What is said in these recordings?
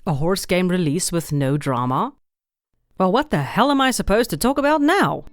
A horse game release with no drama? Well, what the hell am I supposed to talk about now?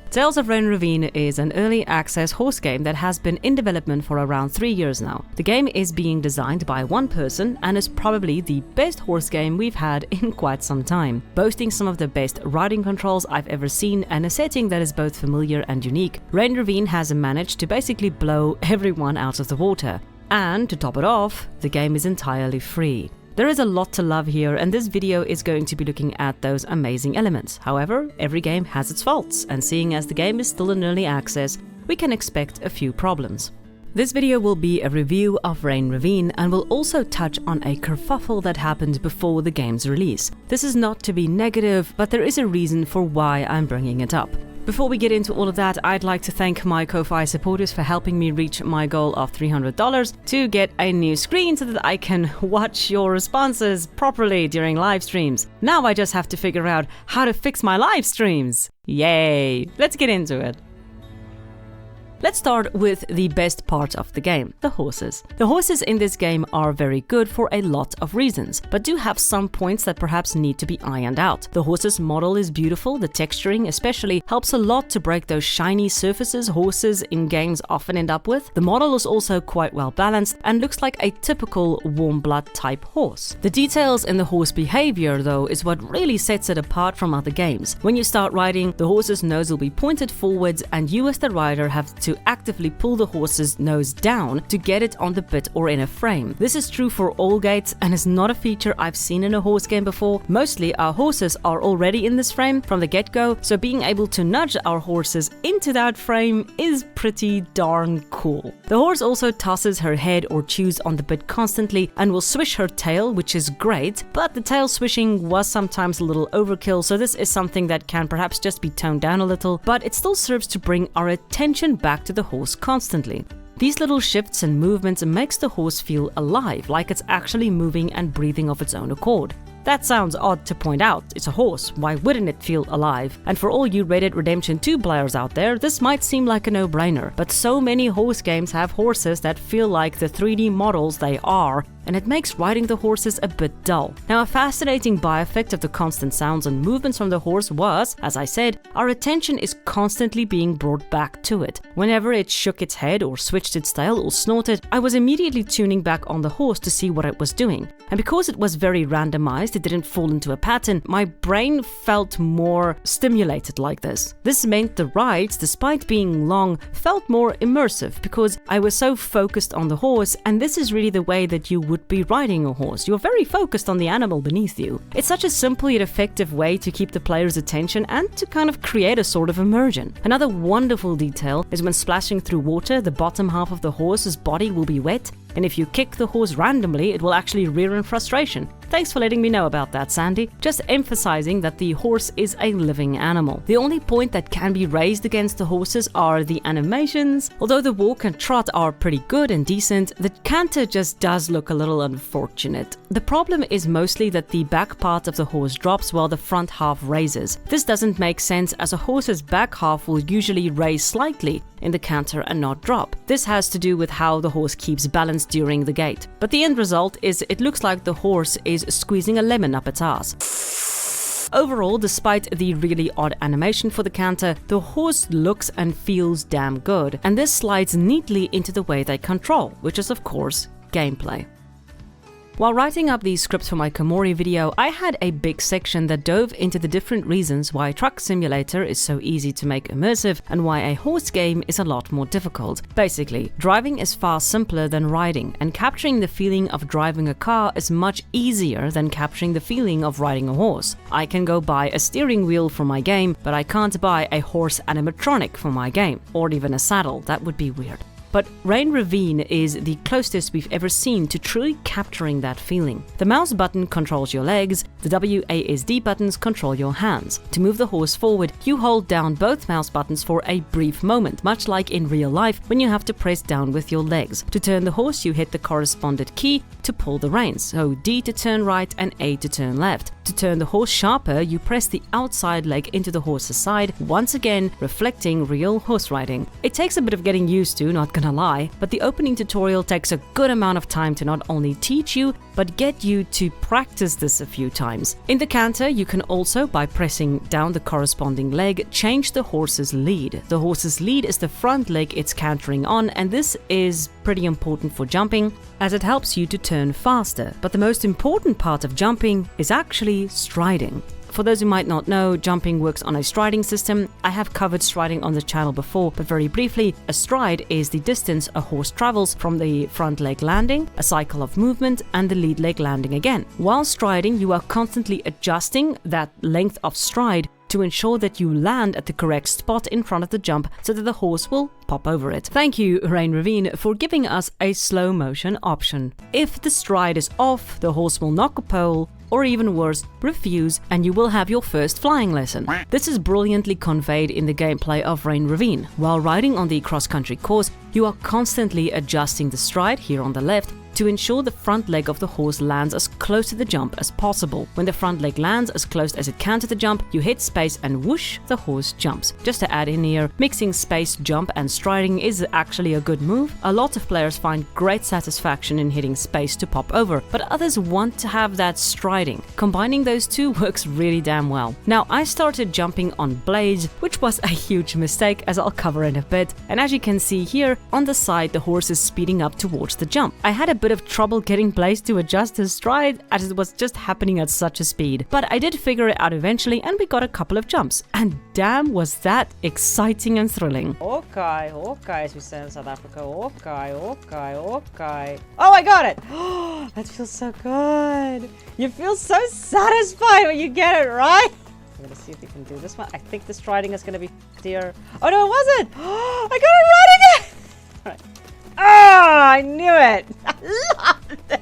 Tales of Rein Ravine is an early access horse game that has been in development for around 3 years now. The game is being designed by one person and is probably the best horse game we've had in quite some time, boasting some of the best riding controls I've ever seen and a setting that is both familiar and unique. Rein Ravine has managed to basically blow everyone out of the water. And to top it off, the game is entirely free. There is a lot to love here, and this video is going to be looking at those amazing elements. However, every game has its faults, and seeing as the game is still in early access, we can expect a few problems. This video will be a review of Rein Ravine and will also touch on a kerfuffle that happened before the game's release. This is not to be negative, but there is a reason for why I'm bringing it up. Before we get into all of that, I'd like to thank my Ko-Fi supporters for helping me reach my goal of $300 to get a new screen so that I can watch your responses properly during live streams. Now I just have to figure out how to fix my live streams. Yay! Let's get into it. Let's start with the best part of the game, the horses. The horses in this game are very good for a lot of reasons, but do have some points that perhaps need to be ironed out. The horses model is beautiful, the texturing especially helps a lot to break those shiny surfaces horses in games often end up with. The model is also quite well balanced and looks like a typical warm blood type horse. The details in the horse behavior though is what really sets it apart from other games. When you start riding, the horse's nose will be pointed forwards and you as the rider have to actively pull the horse's nose down to get it on the bit or in a frame. This is true for all gates and is not a feature I've seen in a horse game before. Mostly our horses are already in this frame from the get-go, so being able to nudge our horses into that frame is pretty darn cool. The horse also tosses her head or chews on the bit constantly and will swish her tail, which is great, but the tail swishing was sometimes a little overkill, so this is something that can perhaps just be toned down a little, but it still serves to bring our attention back to the horse constantly. These little shifts and movements makes the horse feel alive, like it's actually moving and breathing of its own accord. That sounds odd to point out, it's a horse, why wouldn't it feel alive? And for all you Red Dead Redemption 2 players out there, this might seem like a no-brainer, but so many horse games have horses that feel like the 3D models they are, and it makes riding the horses a bit dull. Now, a fascinating by-effect of the constant sounds and movements from the horse was, as I said, our attention is constantly being brought back to it. Whenever it shook its head or switched its tail or snorted, I was immediately tuning back on the horse to see what it was doing. And because it was very randomized, it didn't fall into a pattern, my brain felt more stimulated like this. This meant the rides, despite being long, felt more immersive because I was so focused on the horse, and this is really the way that you would be riding a horse. You're very focused on the animal beneath you. It's such a simple yet effective way to keep the player's attention and to kind of create a sort of immersion. Another wonderful detail is when splashing through water, the bottom half of the horse's body will be wet, and if you kick the horse randomly, it will actually rear in frustration. Thanks for letting me know about that, Sandy. Just emphasizing that the horse is a living animal. The only point that can be raised against the horses are the animations. Although the walk and trot are pretty good and decent, the canter just does look a little unfortunate. The problem is mostly that the back part of the horse drops while the front half raises. This doesn't make sense as a horse's back half will usually raise slightly in the canter and not drop. This has to do with how the horse keeps balance during the gait. But the end result is it looks like the horse is squeezing a lemon up its ass. Overall, despite the really odd animation for the canter, the horse looks and feels damn good, and this slides neatly into the way they control, which is of course gameplay. While writing up these scripts for my Komori video, I had a big section that dove into the different reasons why Truck Simulator is so easy to make immersive and why a horse game is a lot more difficult. Basically, driving is far simpler than riding, and capturing the feeling of driving a car is much easier than capturing the feeling of riding a horse. I can go buy a steering wheel for my game, but I can't buy a horse animatronic for my game, or even a saddle. That would be weird. But Rein Ravine is the closest we've ever seen to truly capturing that feeling. The mouse button controls your legs, the WASD buttons control your hands. To move the horse forward, you hold down both mouse buttons for a brief moment, much like in real life when you have to press down with your legs. To turn the horse, you hit the correspondent key, to pull the reins, so D to turn right and A to turn left. To turn the horse sharper, you press the outside leg into the horse's side, once again reflecting real horse riding. It takes a bit of getting used to, not gonna lie, but the opening tutorial takes a good amount of time to not only teach you, but get you to practice this a few times. In the canter, you can also, by pressing down the corresponding leg, change the horse's lead. The horse's lead is the front leg it's cantering on, and this is pretty important for jumping, as it helps you to turn faster. But the most important part of jumping is actually striding. For those who might not know, jumping works on a striding system. I have covered striding on the channel before, but very briefly, a stride is the distance a horse travels from the front leg landing, a cycle of movement, and the lead leg landing again. While striding, you are constantly adjusting that length of stride to ensure that you land at the correct spot in front of the jump so that the horse will pop over it. Thank you, Rein Ravine, for giving us a slow motion option. If the stride is off, the horse will knock a pole, or even worse, refuse, and you will have your first flying lesson. This is brilliantly conveyed in the gameplay of Rein Ravine. While riding on the cross-country course, you are constantly adjusting the stride here on the left to ensure the front leg of the horse lands as close to the jump as possible. When the front leg lands as close as it can to the jump, you hit space and whoosh, the horse jumps. Just to add in here, mixing space, jump and striding is actually a good move. A lot of players find great satisfaction in hitting space to pop over, but others want to have that striding. Combining those two works really damn well. Now, I started jumping on Blaze, which was a huge mistake, as I'll cover in a bit, and as you can see here, on the side the horse is speeding up towards the jump. I had a bit of trouble getting Blaze to adjust his stride, as it was just happening at such a speed. But I did figure it out eventually, and we got a couple of jumps. And damn, was that exciting and thrilling. Hawkeye, as we say in South Africa. Hawkeye. Oh, I got it! That feels so good. You feel so satisfied when you get it right. I'm gonna see if we can do this one. I think the striding is gonna be dear. Oh no, it wasn't! I got it right again! All right. Ah, I knew it! I love this!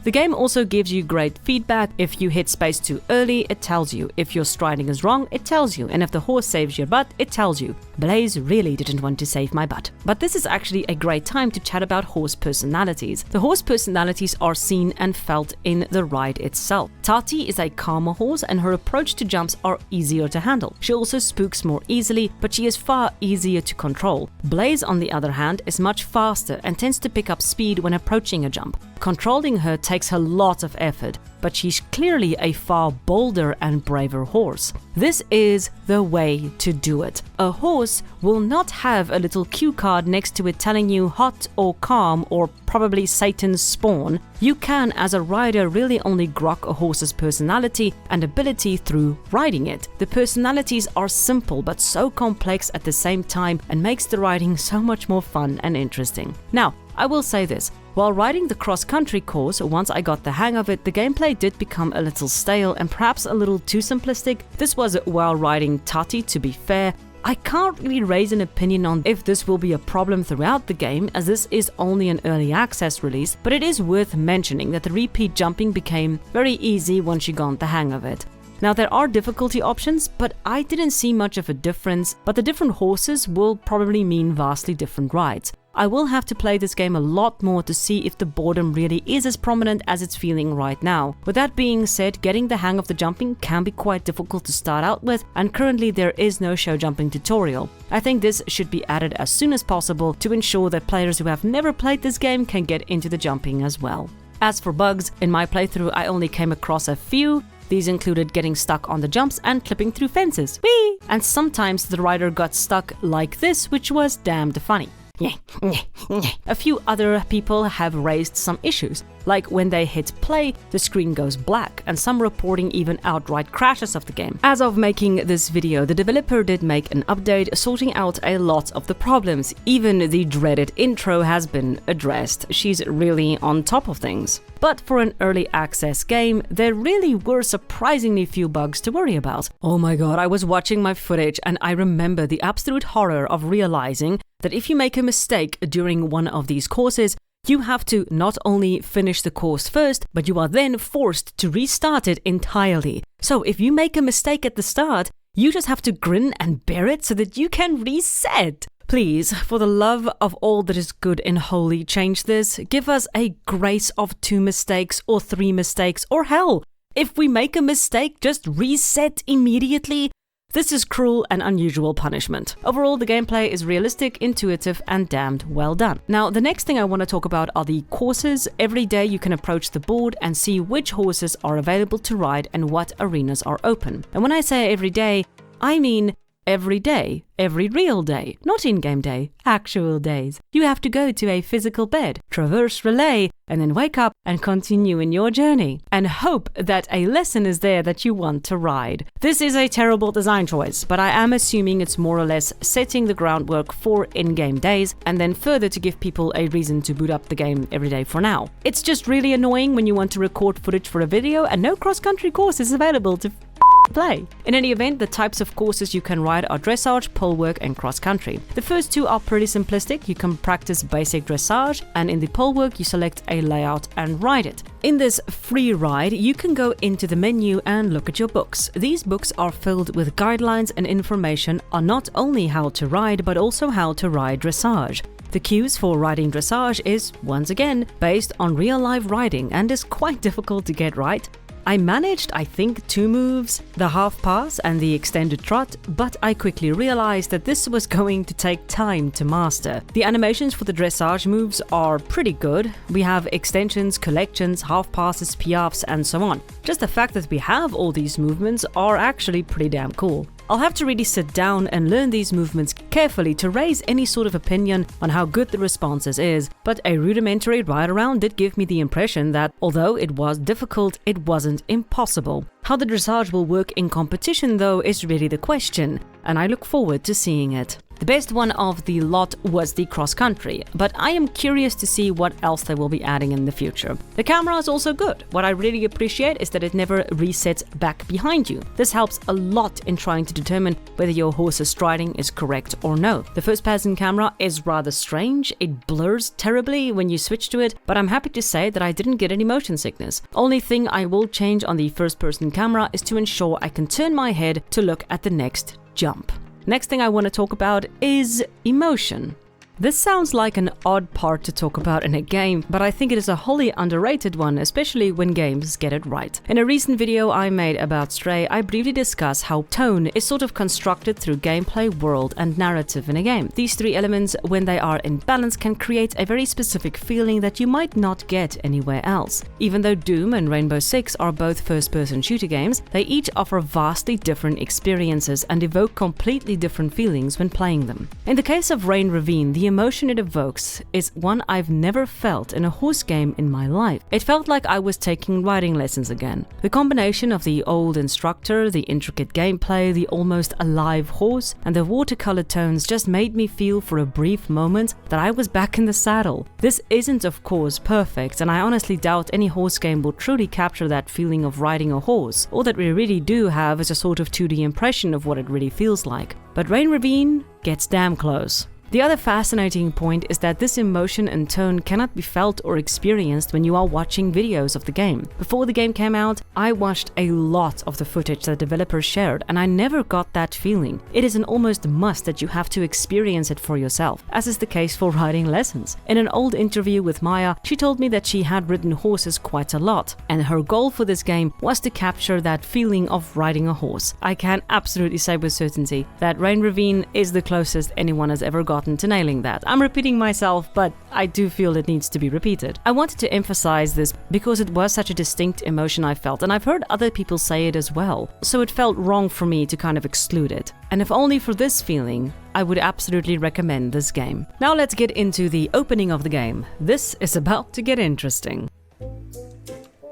The game also gives you great feedback. If you hit space too early, it tells you. If your striding is wrong, it tells you. And if the horse saves your butt, it tells you. Blaze really didn't want to save my butt. But this is actually a great time to chat about horse personalities. The horse personalities are seen and felt in the ride itself. Tati is a calmer horse, and her approach to jumps are easier to handle. She also spooks more easily, but she is far easier to control. Blaze, on the other hand, is much faster and tends to pick up speed when approaching a jump. Controlling her takes a lot of effort, but she's clearly a far bolder and braver horse. This is the way to do it. A horse will not have a little cue card next to it telling you hot or calm or probably Satan's spawn. You can, as a rider, really only grok a horse's personality and ability through riding it. The personalities are simple but so complex at the same time, and makes the riding so much more fun and interesting. Now, I will say this. While riding the cross-country course, once I got the hang of it, the gameplay did become a little stale and perhaps a little too simplistic. This was while riding Tati, to be fair. I can't really raise an opinion on if this will be a problem throughout the game, as this is only an early access release, but it is worth mentioning that the repeat jumping became very easy once you got the hang of it. Now, there are difficulty options, but I didn't see much of a difference, but the different horses will probably mean vastly different rides. I will have to play this game a lot more to see if the boredom really is as prominent as it's feeling right now. With that being said, getting the hang of the jumping can be quite difficult to start out with, and currently there is no show jumping tutorial. I think this should be added as soon as possible to ensure that players who have never played this game can get into the jumping as well. As for bugs, in my playthrough I only came across a few. These included getting stuck on the jumps and clipping through fences. Whee! And sometimes the rider got stuck like this, which was damned funny. A few other people have raised some issues, like when they hit play, the screen goes black, and some reporting even outright crashes of the game. As of making this video, the developer did make an update sorting out a lot of the problems. Even the dreaded intro has been addressed. She's really on top of things. But for an early access game, there really were surprisingly few bugs to worry about. Oh my god, I was watching my footage and I remember the absolute horror of realizing that if you make a mistake during one of these courses, you have to not only finish the course first, but you are then forced to restart it entirely. So if you make a mistake at the start, you just have to grin and bear it so that you can reset. Please, for the love of all that is good and holy, change this. Give us a grace of 2 mistakes or 3 mistakes, or hell, if we make a mistake, just reset immediately. This is cruel and unusual punishment. Overall, the gameplay is realistic, intuitive, and damned well done. Now, the next thing I want to talk about are the courses. Every day you can approach the board and see which horses are available to ride and what arenas are open. And when I say every day, I mean every day, every real day, not in-game day, actual days. You have to go to a physical bed, traverse relay, and then wake up and continue in your journey, and hope that a lesson is there that you want to ride. This is a terrible design choice, but I am assuming it's more or less setting the groundwork for in-game days, and then further to give people a reason to boot up the game every day for now. It's just really annoying when you want to record footage for a video and no cross-country course is available to play. In any event, the types of courses you can ride are dressage, pole work, and cross country. The first two are pretty simplistic. You can practice basic dressage, and in the pole work you select a layout and ride it. In this free ride, you can go into the menu and look at your books. These books are filled with guidelines and information on not only how to ride, but also how to ride dressage. The cues for riding dressage is, once again, based on real-life riding and is quite difficult to get right. I managed, I think, 2 moves, the half pass and the extended trot, but I quickly realized that this was going to take time to master. The animations for the dressage moves are pretty good. We have extensions, collections, half passes, piafs, and so on. Just the fact that we have all these movements are actually pretty damn cool. I'll have to really sit down and learn these movements carefully to raise any sort of opinion on how good the responses is, but a rudimentary ride around did give me the impression that, although it was difficult, it wasn't impossible. How the dressage will work in competition, though, is really the question, and I look forward to seeing it. The best one of the lot was the cross-country, but I am curious to see what else they will be adding in the future. The camera is also good. What I really appreciate is that it never resets back behind you. This helps a lot in trying to determine whether your horse's striding is correct or no. The first-person camera is rather strange. It blurs terribly when you switch to it, but I'm happy to say that I didn't get any motion sickness. Only thing I will change on the first-person camera is to ensure I can turn my head to look at the next jump. Next thing I want to talk about is emotion. This sounds like an odd part to talk about in a game, but I think it is a wholly underrated one, especially when games get it right. In a recent video I made about Stray, I briefly discuss how tone is sort of constructed through gameplay, world, and narrative in a game. These 3 elements, when they are in balance, can create a very specific feeling that you might not get anywhere else. Even though Doom and Rainbow Six are both first-person shooter games, they each offer vastly different experiences and evoke completely different feelings when playing them. In the case of Rein Ravine, the emotion it evokes is one I've never felt in a horse game in my life. It felt like I was taking riding lessons again. The combination of the old instructor, the intricate gameplay, the almost alive horse, and the watercolor tones just made me feel for a brief moment that I was back in the saddle. This isn't, of course, perfect, and I honestly doubt any horse game will truly capture that feeling of riding a horse. All that we really do have is a sort of 2D impression of what it really feels like. But Rein Ravine gets damn close. The other fascinating point is that this emotion and tone cannot be felt or experienced when you are watching videos of the game. Before the game came out, I watched a lot of the footage that developers shared, and I never got that feeling. It is an almost must that you have to experience it for yourself, as is the case for riding lessons. In an old interview with Maya, she told me that she had ridden horses quite a lot, and her goal for this game was to capture that feeling of riding a horse. I can absolutely say with certainty that Rein Ravine is the closest anyone has ever gotten to nailing that. I'm repeating myself, but I do feel it needs to be repeated. I wanted to emphasize this because it was such a distinct emotion I felt, and I've heard other people say it as well, so it felt wrong for me to kind of exclude it. And if only for this feeling, I would absolutely recommend this game. Now let's get into the opening of the game. This is about to get interesting.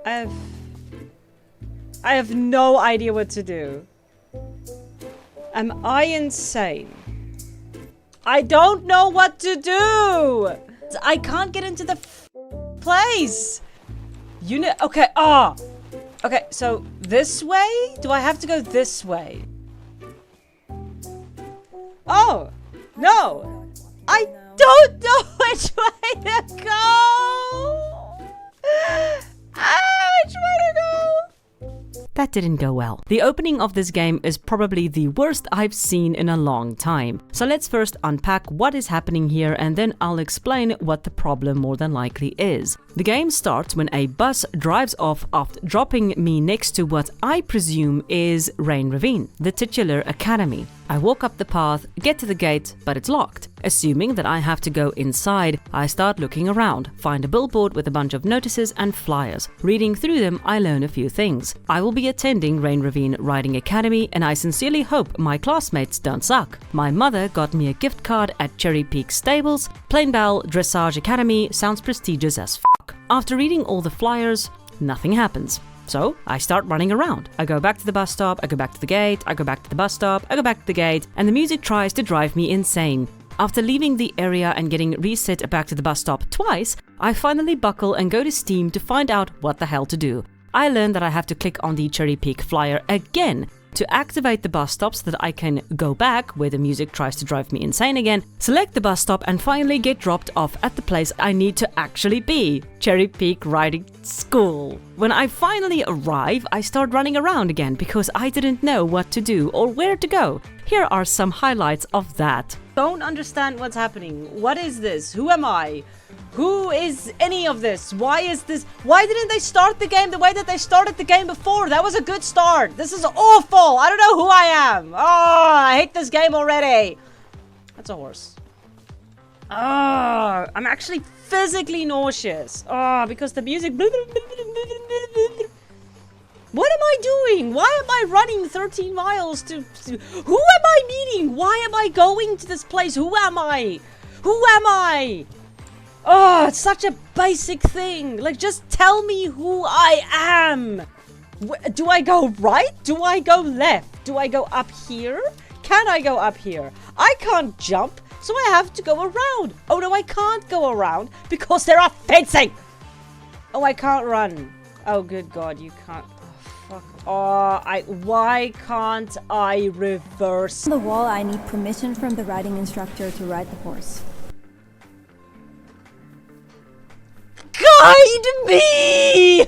I have no idea what to do. Am I insane? I don't know what to do! I can't get into the place! Okay, okay, so this way? Do I have to go this way? Oh! No! I don't know which way to go! Which way to go? that didn't go well. The opening of this game is probably the worst I've seen in a long time. So let's first unpack what is happening here and then I'll explain what the problem more than likely is. The game starts when a bus drives off after dropping me next to what I presume is Rein Ravine, the titular academy. I walk up the path, get to the gate, but it's locked. Assuming that I have to go inside, I start looking around, find a billboard with a bunch of notices and flyers. Reading through them, I learn a few things. I will be attending Rein Ravine Riding Academy and I sincerely hope my classmates don't suck. My mother got me a gift card at Cherry Peak Stables. Plain Bell Dressage Academy sounds prestigious as fuck. After reading all the flyers, nothing happens. So I start running around. I go back to the bus stop, I go back to the gate, I go back to the bus stop, I go back to the gate, and the music tries to drive me insane. After leaving the area and getting reset back to the bus stop twice, I finally buckle and go to Steam to find out what the hell to do. I learn that I have to click on the Cherry Peak flyer again to activate the bus stop so that I can go back where the music tries to drive me insane again, select the bus stop and finally get dropped off at the place I need to actually be, Cherry Peak Riding School. When I finally arrive, I start running around again because I didn't know what to do or where to go. Here are some highlights of that. Don't understand what's happening. What is this? Who am I? Who is any of this? Why is this? Why didn't they start the game the way that they started the game before? That was a good start. This is awful. I don't know who I am. Oh, I hate this game already. That's a horse. Oh, I'm actually physically nauseous. Oh, because the music... What am I doing? Why am I running 13 miles to... Who am I meeting? Why am I going to this place? Who am I? Who am I? Oh, it's such a basic thing. Like, just tell me who I am. Do I go right? Do I go left? Do I go up here? Can I go up here? I can't jump, so I have to go around. Oh, no, I can't go around because there are fencing. Oh, I can't run. Oh, good God, you can't. Oh, fuck. Oh, why can't I reverse? On the wall, I need permission from the riding instructor to ride the horse. Guide me!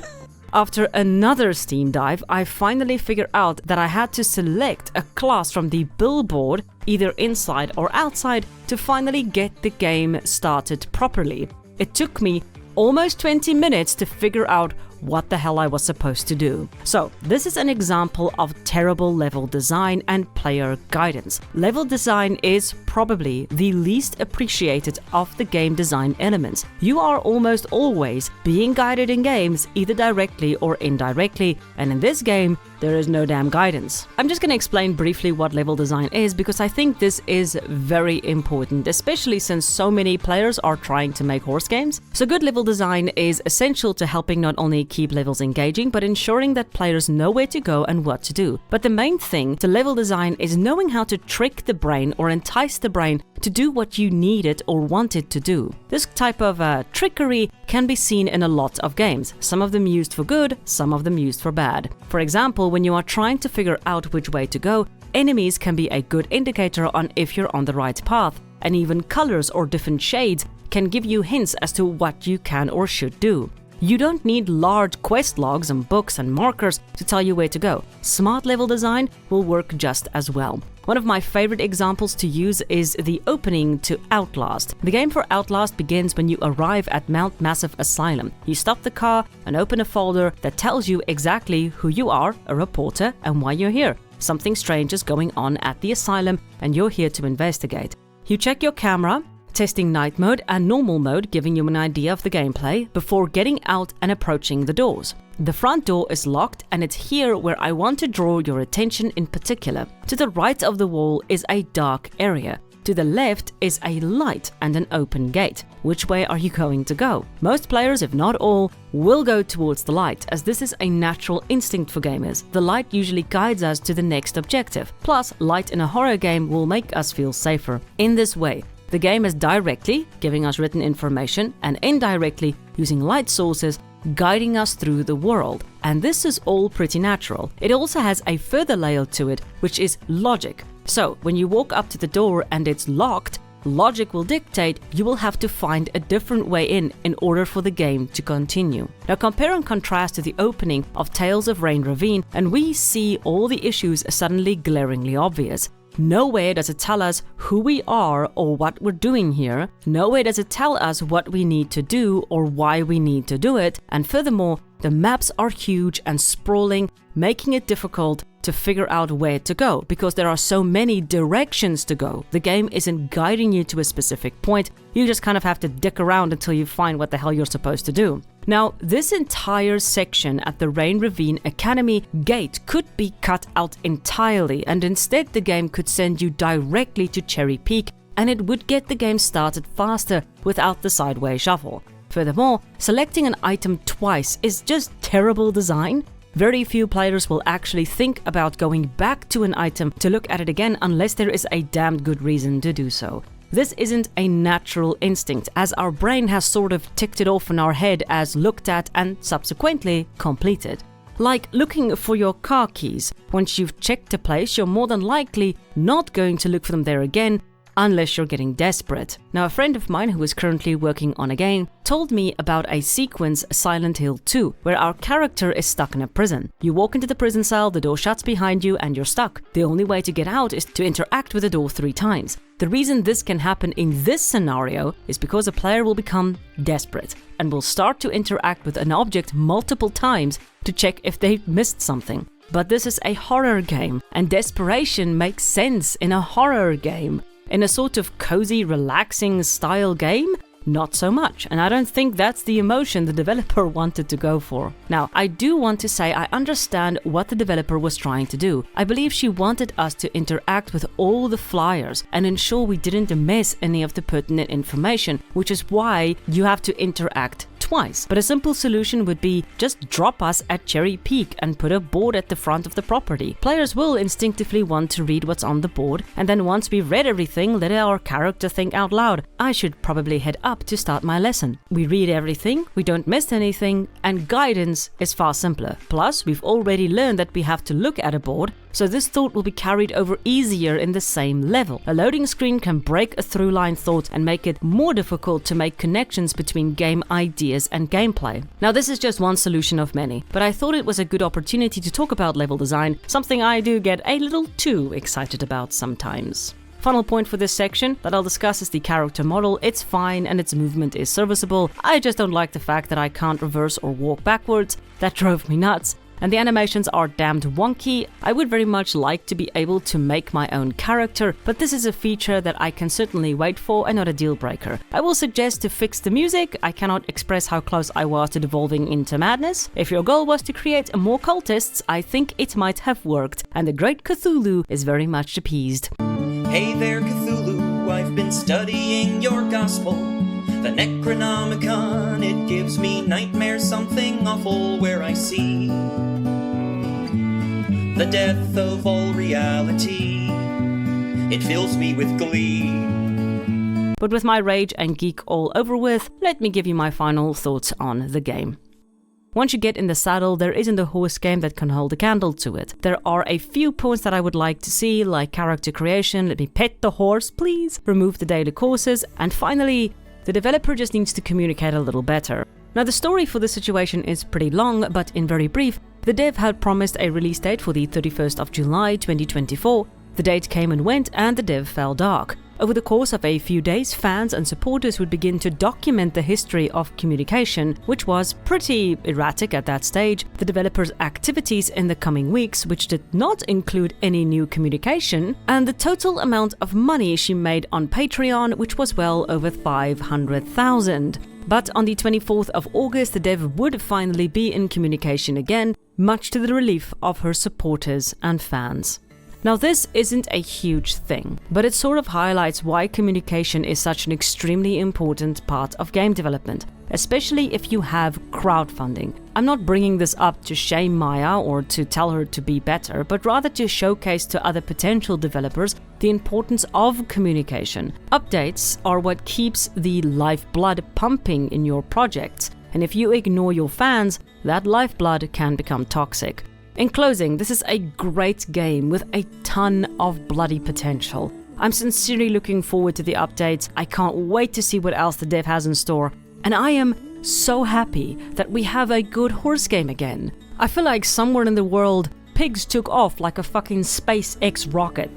After another Steam dive, I finally figured out that I had to select a class from the billboard, either inside or outside, to finally get the game started properly. It took me almost 20 minutes to figure out what the hell I was supposed to do. So, this is an example of terrible level design and player guidance. Level design is probably the least appreciated of the game design elements. You are almost always being guided in games, either directly or indirectly, and in this game, there is no damn guidance. I'm just gonna explain briefly what level design is because I think this is very important, especially since so many players are trying to make horse games. So good level design is essential to helping not only keep levels engaging, but ensuring that players know where to go and what to do. But the main thing to level design is knowing how to trick the brain or entice the brain to do what you need it or want it to do. This type of trickery can be seen in a lot of games, some of them used for good, some of them used for bad. For example, when you are trying to figure out which way to go, enemies can be a good indicator on if you're on the right path, and even colors or different shades can give you hints as to what you can or should do. You don't need large quest logs and books and markers to tell you where to go. Smart level design will work just as well. One of my favorite examples to use is the opening to Outlast. The game for Outlast begins when you arrive at Mount Massive Asylum. You stop the car and open a folder that tells you exactly who you are, a reporter, and why you're here. Something strange is going on at the asylum and you're here to investigate. You check your camera, testing night mode and normal mode, giving you an idea of the gameplay before getting out and approaching the doors. The front door is locked and it's here where I want to draw your attention in particular. To the right of the wall is a dark area. To the left is a light and an open gate. Which way are you going to go? Most players, if not all, will go towards the light, as this is a natural instinct for gamers. The light usually guides us to the next objective. Plus, light in a horror game will make us feel safer. In this way, the game is directly giving us written information and indirectly using light sources guiding us through the world. And this is all pretty natural. It also has a further layer to it, which is logic. So, when you walk up to the door and it's locked, logic will dictate you will have to find a different way in order for the game to continue. Now compare and contrast to the opening of Tales of Rein Ravine, and we see all the issues suddenly glaringly obvious. Nowhere does it tell us who we are or what we're doing here. Nowhere does it tell us what we need to do or why we need to do it. And furthermore, the maps are huge and sprawling, making it difficult to figure out where to go because there are so many directions to go. The game isn't guiding you to a specific point. You just kind of have to dick around until you find what the hell you're supposed to do. Now, this entire section at the Rein Ravine Academy gate could be cut out entirely, and instead the game could send you directly to Cherry Peak, and it would get the game started faster without the sideways shuffle. Furthermore, selecting an item twice is just terrible design. Very few players will actually think about going back to an item to look at it again unless there is a damned good reason to do so. This isn't a natural instinct, as our brain has sort of ticked it off in our head as looked at and subsequently completed. Like looking for your car keys. Once you've checked a place, you're more than likely not going to look for them there again, unless you're getting desperate. Now, a friend of mine who is currently working on a game told me about a sequence, Silent Hill 2, where our character is stuck in a prison. You walk into the prison cell, the door shuts behind you, and you're stuck. The only way to get out is to interact with the door 3 times. The reason this can happen in this scenario is because a player will become desperate and will start to interact with an object multiple times to check if they've missed something. But this is a horror game, and desperation makes sense in a horror game. In a sort of cozy, relaxing style game, not so much, and I don't think that's the emotion the developer wanted to go for. Now, I do want to say I understand what the developer was trying to do. I believe she wanted us to interact with all the flyers and ensure we didn't miss any of the pertinent information, which is why you have to interact twice. But a simple solution would be just drop us at Cherry Peak and put a board at the front of the property. Players will instinctively want to read what's on the board, and then once we've read everything, let our character think out loud. I should probably head up to start my lesson. We read everything, we don't miss anything, and guidance is far simpler. Plus, we've already learned that we have to look at a board, so this thought will be carried over easier in the same level. A loading screen can break a through-line thought and make it more difficult to make connections between game ideas and gameplay. Now, this is just one solution of many, but I thought it was a good opportunity to talk about level design, something I do get a little too excited about sometimes. Final point for this section that I'll discuss is the character model. It's fine and its movement is serviceable. I just don't like the fact that I can't reverse or walk backwards. That drove me nuts. And the animations are damned wonky. I would very much like to be able to make my own character, but this is a feature that I can certainly wait for and not a deal breaker. I will suggest to fix the music. I cannot express how close I was to devolving into madness. If your goal was to create more cultists, I think it might have worked, and the great Cthulhu is very much appeased. Hey there, Cthulhu, I've been studying your gospel. The Necronomicon, it gives me nightmares, something awful where I see the death of all reality. It fills me with glee. But with my rage and geek all over with, let me give you my final thoughts on the game. Once you get in the saddle, there isn't a horse game that can hold a candle to it. There are a few points that I would like to see, like character creation, let me pet the horse, please, remove the daily courses, and finally, the developer just needs to communicate a little better. Now, the story for this situation is pretty long, but in very brief, the dev had promised a release date for the 31st of July 2024. The date came and went, and the dev fell dark. Over the course of a few days, fans and supporters would begin to document the history of communication, which was pretty erratic at that stage, the developer's activities in the coming weeks, which did not include any new communication, and the total amount of money she made on Patreon, which was well over 500,000. But on the 24th of August, the dev would finally be in communication again, much to the relief of her supporters and fans. Now, this isn't a huge thing, but it sort of highlights why communication is such an extremely important part of game development, especially if you have crowdfunding. I'm not bringing this up to shame Maya or to tell her to be better, but rather to showcase to other potential developers the importance of communication. Updates are what keeps the lifeblood pumping in your projects, and if you ignore your fans, that lifeblood can become toxic. In closing, this is a great game with a ton of bloody potential. I'm sincerely looking forward to the updates. I can't wait to see what else the dev has in store. And I am so happy that we have a good horse game again. I feel like somewhere in the world, pigs took off like a fucking SpaceX rocket.